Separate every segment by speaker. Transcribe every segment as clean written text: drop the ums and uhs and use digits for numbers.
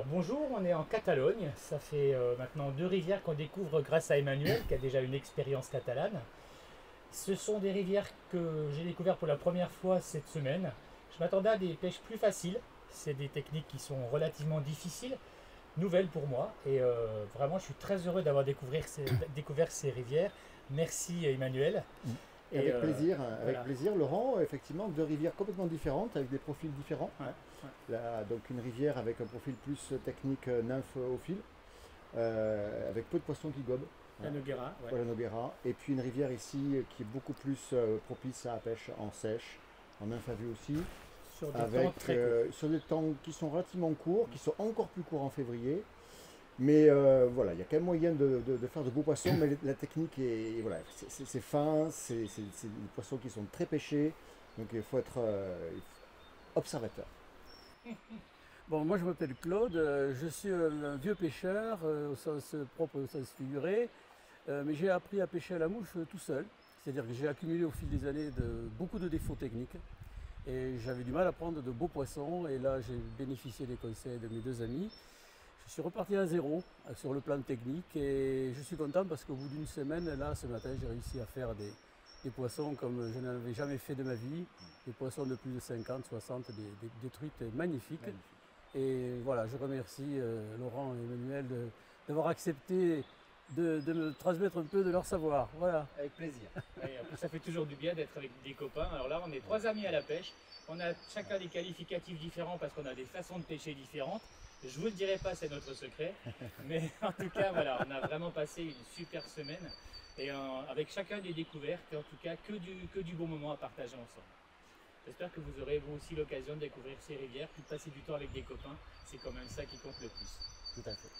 Speaker 1: Bonjour, on est en Catalogne. Ça fait maintenant deux rivières qu'on découvre grâce à Emmanuel, qui a déjà une expérience catalane. Ce sont des rivières que j'ai découvertes pour la première fois cette semaine. Je m'attendais à des pêches plus faciles. C'est des techniques qui sont relativement difficiles, nouvelles pour moi. Et vraiment, je suis très heureux d'avoir découvert ces rivières. Merci Emmanuel. Et
Speaker 2: Avec
Speaker 1: voilà.
Speaker 2: plaisir, Laurent. Effectivement, deux rivières complètement différentes, avec des profils différents,
Speaker 1: Ouais,
Speaker 2: hein.
Speaker 1: ouais.
Speaker 2: Donc une rivière avec un profil plus technique nymphe au fil, avec peu de poissons qui gobent,
Speaker 1: La
Speaker 2: hein,
Speaker 1: Noguera, ouais.
Speaker 2: pour la Noguera. Et puis une rivière ici qui est beaucoup plus propice à la pêche en sèche, en nymphe à vue aussi,
Speaker 1: Sur des temps
Speaker 2: avec
Speaker 1: très courts.
Speaker 2: sur des temps qui sont relativement courts, qui sont encore plus courts en février. Mais voilà, il y a quand même moyen de faire de beaux poissons, mais la technique est, voilà, c'est fin, c'est des poissons qui sont très pêchés, donc il faut être observateur.
Speaker 3: Bon, moi je m'appelle Claude, je suis un vieux pêcheur au sens propre et au sens figuré, mais j'ai appris à pêcher à la mouche tout seul. C'est-à-dire que j'ai accumulé au fil des années beaucoup de défauts techniques et j'avais du mal à prendre de beaux poissons et là j'ai bénéficié des conseils de mes deux amis. Je suis reparti à zéro sur le plan technique et je suis content parce qu'au bout d'une semaine, là ce matin, j'ai réussi à faire des poissons comme je n'avais jamais fait de ma vie, des poissons de plus de 50, 60, des truites magnifiques.
Speaker 2: Magnifique.
Speaker 3: Et voilà, je remercie Laurent et Emmanuel d'avoir accepté de me transmettre un peu de leur savoir. Voilà.
Speaker 2: Avec plaisir.
Speaker 1: Et en plus, ça fait toujours du bien d'être avec des copains. Alors là, on est trois amis à la pêche. On a chacun des qualificatifs différents parce qu'on a des façons de pêcher différentes. Je vous le dirai pas, c'est notre secret. Mais en tout cas, voilà, on a vraiment passé une super semaine. Et avec chacun des découvertes, et en tout cas, que du bon moment à partager ensemble. J'espère que vous aurez vous aussi l'occasion de découvrir ces rivières, puis de passer du temps avec des copains. C'est quand même ça qui compte le plus.
Speaker 2: Tout à fait.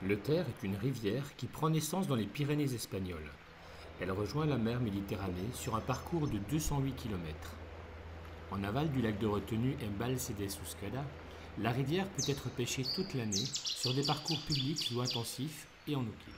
Speaker 4: Le Ter est une rivière qui prend naissance dans les Pyrénées espagnoles. Elle rejoint la mer Méditerranée sur un parcours de 208 km. En aval du lac de retenue Embalse de Susqueda, la rivière peut être pêchée toute l'année sur des parcours publics ou intensifs et en eau kill.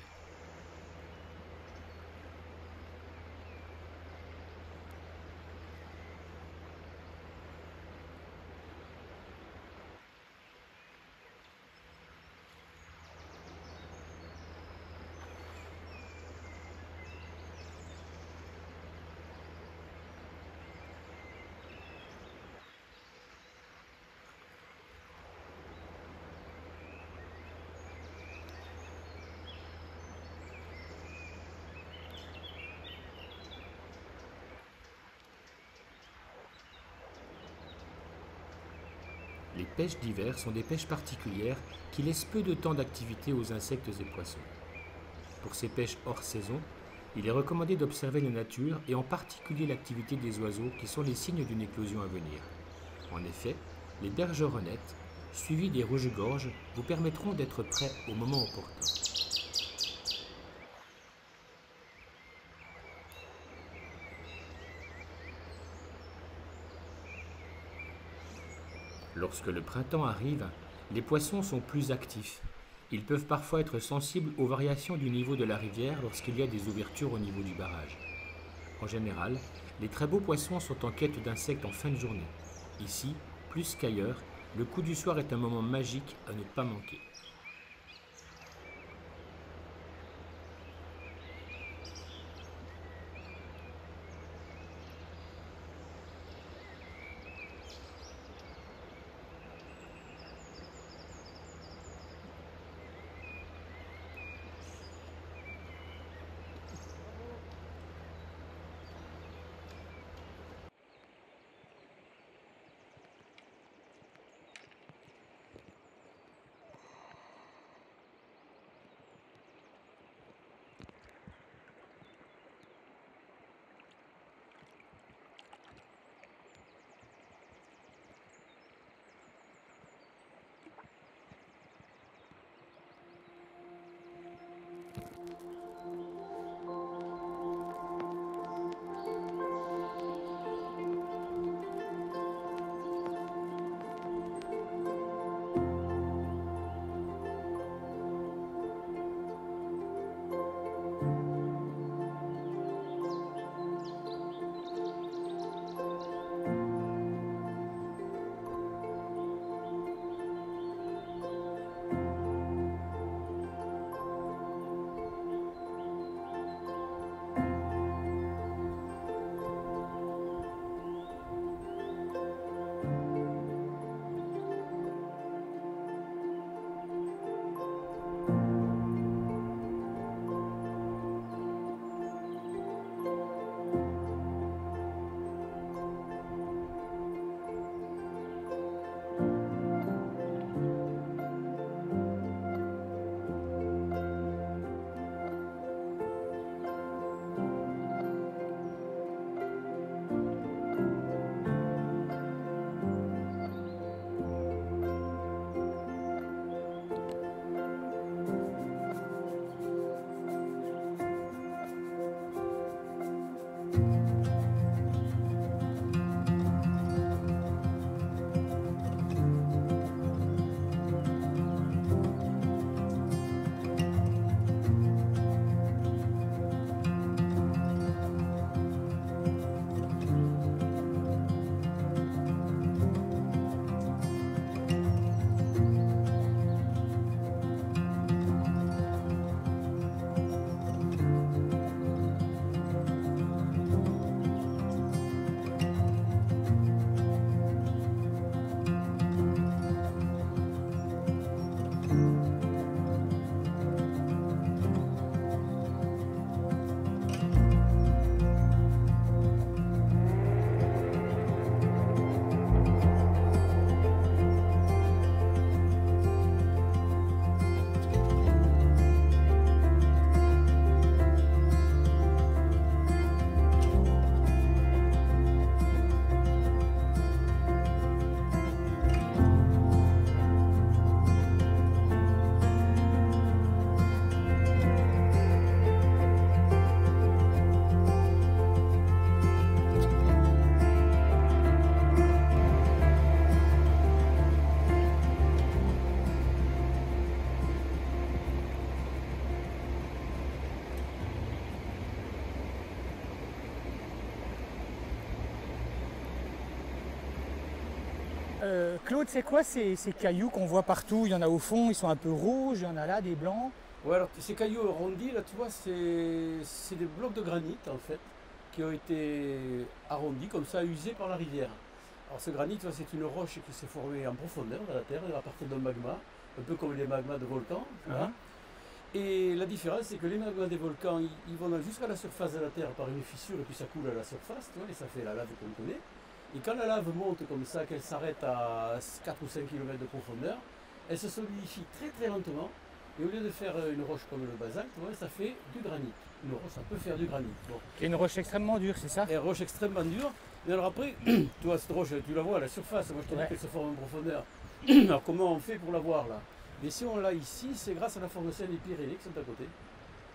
Speaker 4: Les pêches d'hiver sont des pêches particulières qui laissent peu de temps d'activité aux insectes et poissons. Pour ces pêches hors saison, il est recommandé d'observer la nature et en particulier l'activité des oiseaux qui sont les signes d'une éclosion à venir. En effet, les bergeronnettes, suivies des rouges-gorges, vous permettront d'être prêts au moment opportun. Lorsque le printemps arrive, les poissons sont plus actifs. Ils peuvent parfois être sensibles aux variations du niveau de la rivière lorsqu'il y a des ouvertures au niveau du barrage. En général, les très beaux poissons sont en quête d'insectes en fin de journée. Ici, plus qu'ailleurs, le coup du soir est un moment magique à ne pas manquer.
Speaker 1: Claude, c'est quoi ces cailloux qu'on voit partout? Il y en a au fond, ils sont un peu rouges, il y en a là des blancs.
Speaker 3: Ouais, alors ces cailloux arrondis, là, tu vois, c'est des blocs de granit, en fait, qui ont été arrondis, comme ça, usés par la rivière. Alors ce granit, tu vois, c'est une roche qui s'est formée en profondeur dans la terre, à partir d'un magma, un peu comme les magmas de volcans. Tu vois. Et la différence, c'est que les magmas des volcans, ils vont jusqu'à la surface de la terre par une fissure, et puis ça coule à la surface, tu vois, et ça fait la lave qu'on connaît. Et quand la lave monte comme ça, qu'elle s'arrête à 4 ou 5 km de profondeur, elle se solidifie très très lentement. Et au lieu de faire une roche comme le basalte, ouais, ça fait du granit. Une roche, ça peut faire du granit. Bon.
Speaker 1: Qui est une roche extrêmement dure, c'est ça?
Speaker 3: Et une roche extrêmement dure. Mais alors après, tu vois, cette roche, tu la vois à la surface. Moi, je te dis qu'elle se forme en profondeur. Alors comment on fait pour la voir là? Mais si on l'a ici, c'est grâce à la formation des Pyrénées qui sont à côté.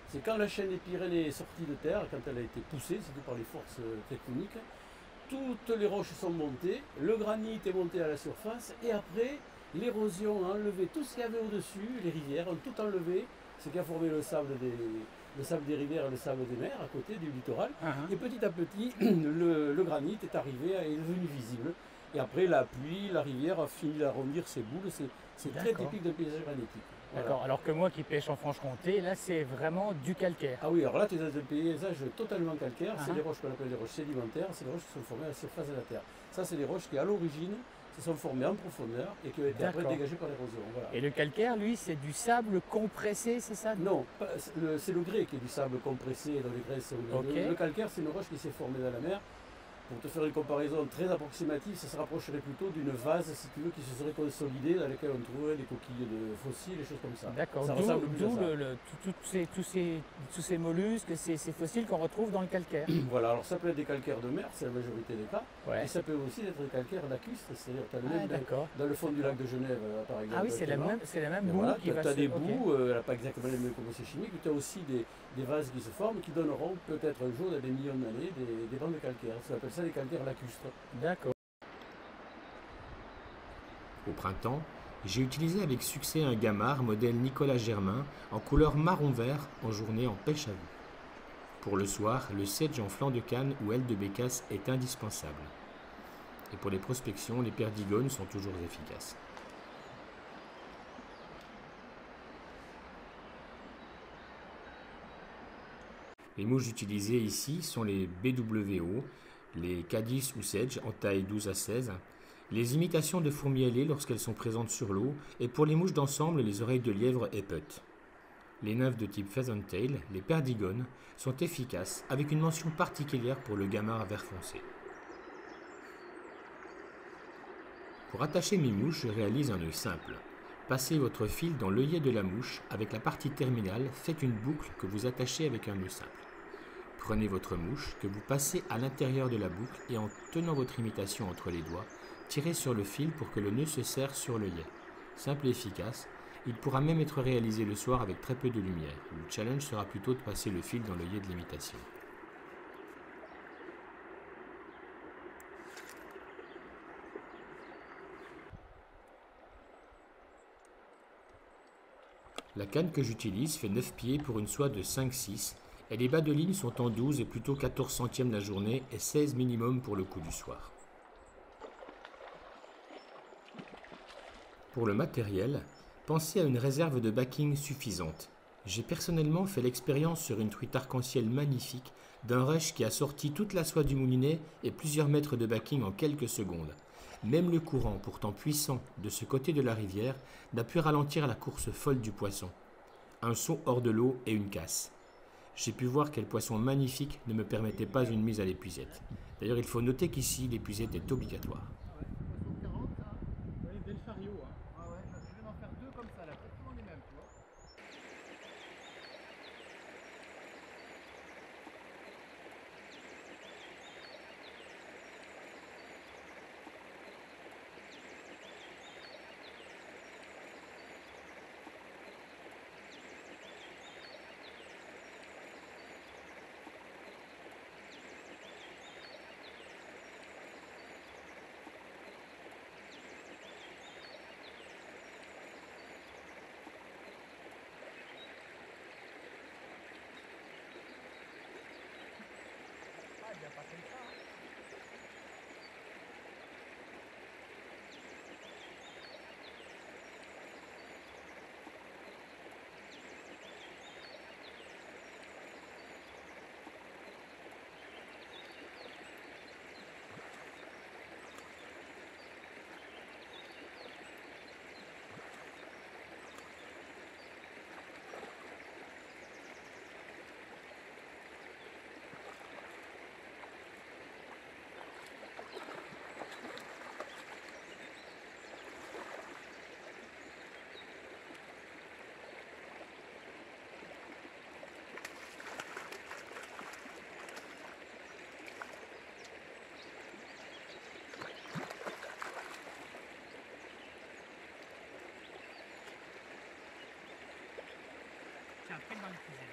Speaker 3: C'est quand la chaîne des Pyrénées est sortie de terre, quand elle a été poussée, c'était par les forces tectoniques, toutes les roches sont montées, le granit est monté à la surface, et après, l'érosion a enlevé tout ce qu'il y avait au-dessus, les rivières ont tout enlevé, ce qui a formé le sable des rivières et le sable des mers à côté du littoral. Et petit à petit, le granit est arrivé, est devenu visible. Et après, la pluie, la rivière a fini d'arrondir ses boules. C'est très typique d'un paysage granitique. Voilà.
Speaker 1: D'accord, alors que moi qui pêche en Franche-Comté, là c'est vraiment du calcaire.
Speaker 3: Ah oui, alors là tu es dans un paysage totalement calcaire, c'est des roches qu'on appelle des roches sédimentaires, c'est des roches qui sont formées à la surface de la terre. Ça c'est des roches qui à l'origine se sont formées en profondeur et qui ont été après dégagées par l'érosion. Voilà.
Speaker 1: Et le calcaire, lui, c'est du sable compressé, c'est ça?
Speaker 3: Non, c'est le grès qui est du sable compressé dans les graisses. Le calcaire c'est une roche qui s'est formée dans la mer. Pour te faire une comparaison très approximative, ça se rapprocherait plutôt d'une vase, si tu veux, qui se serait consolidée, dans laquelle on trouverait des coquilles de fossiles, des choses comme ça.
Speaker 1: D'accord, d'où tous ces mollusques, ces fossiles qu'on retrouve dans le calcaire.
Speaker 3: Voilà, alors ça peut être des calcaires de mer, c'est la majorité des cas, et ça peut aussi être des calcaires lacustres, c'est-à-dire tu as le même dans le fond du lac de Genève, par exemple.
Speaker 1: Ah oui, c'est la même boue
Speaker 3: voilà,
Speaker 1: qui va
Speaker 3: se... Tu as des boues, elle n'a pas exactement les mêmes composés chimiques, mais tu as aussi des vases qui se forment, qui donneront peut-être un jour, dans des millions d'années, des bancs de calcaire. Ça s'appelle ça les calcaires lacustres.
Speaker 1: D'accord.
Speaker 4: Au printemps, j'ai utilisé avec succès un gamard modèle Nicolas Germain en couleur marron-vert en journée en pêche à vue. Pour le soir, le sedge en flanc de canne ou aile de bécasse est indispensable. Et pour les prospections, les perdigones sont toujours efficaces. Les mouches utilisées ici sont les BWO, les Cadis ou Sedge en taille 12 à 16, les imitations de fourmis ailées lorsqu'elles sont présentes sur l'eau, et pour les mouches d'ensemble, les oreilles de lièvre et put. Les nymphes de type pheasant tail, les perdigones, sont efficaces, avec une mention particulière pour le gamard vert foncé. Pour attacher mes mouches, je réalise un nœud simple. Passez votre fil dans l'œillet de la mouche, avec la partie terminale, faites une boucle que vous attachez avec un nœud simple. Prenez votre mouche, que vous passez à l'intérieur de la boucle et en tenant votre imitation entre les doigts, tirez sur le fil pour que le nœud se serre sur l'œillet. Simple et efficace, il pourra même être réalisé le soir avec très peu de lumière. Le challenge sera plutôt de passer le fil dans l'œillet de l'imitation. La canne que j'utilise fait 9 pieds pour une soie de 5-6 et les bas de ligne sont en 12 et plutôt 14 centièmes la journée et 16 minimum pour le coup du soir. Pour le matériel, pensez à une réserve de backing suffisante. J'ai personnellement fait l'expérience sur une truite arc-en-ciel magnifique d'un rush qui a sorti toute la soie du moulinet et plusieurs mètres de backing en quelques secondes. Même le courant, pourtant puissant, de ce côté de la rivière, n'a pu ralentir la course folle du poisson. Un saut hors de l'eau et une casse. J'ai pu voir quel poisson magnifique ne me permettait pas une mise à l'épuisette. D'ailleurs, il faut noter qu'ici, l'épuisette est obligatoire.
Speaker 1: après dans le cuisine.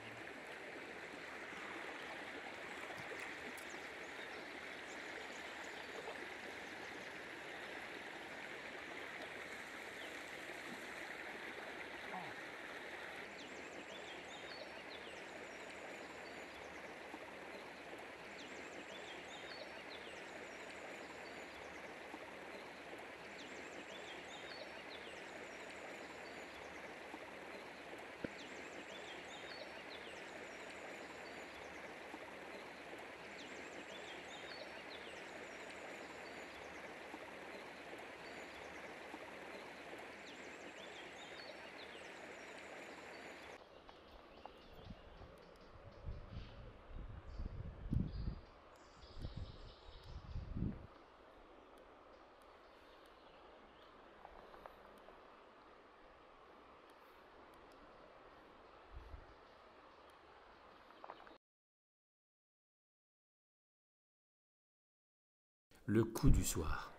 Speaker 4: Le coup du soir.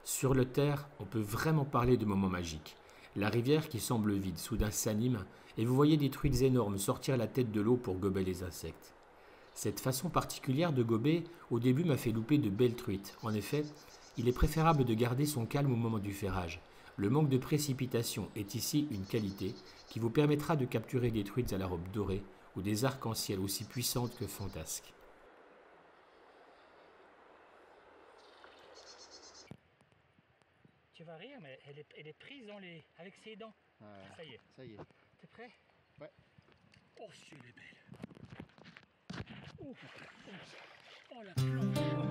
Speaker 4: Sur le terre, on peut vraiment parler de moments magiques. La rivière qui semble vide, soudain s'anime, et vous voyez des truites énormes sortir la tête de l'eau pour gober les insectes. Cette façon particulière de gober, au début, m'a fait louper de belles truites. En effet, il est préférable de garder son calme au moment du ferrage. Le manque de précipitation est ici une qualité qui vous permettra de capturer des truites à la robe dorée ou des arcs-en-ciel aussi puissantes que fantasques.
Speaker 1: Tu vas rire, mais elle est prise dans les... avec ses dents. Ça y est.
Speaker 2: Ça y est.
Speaker 1: T'es prêt?
Speaker 2: Ouais.
Speaker 1: Oh, si elle est belle. Oh, oh, oh la planche.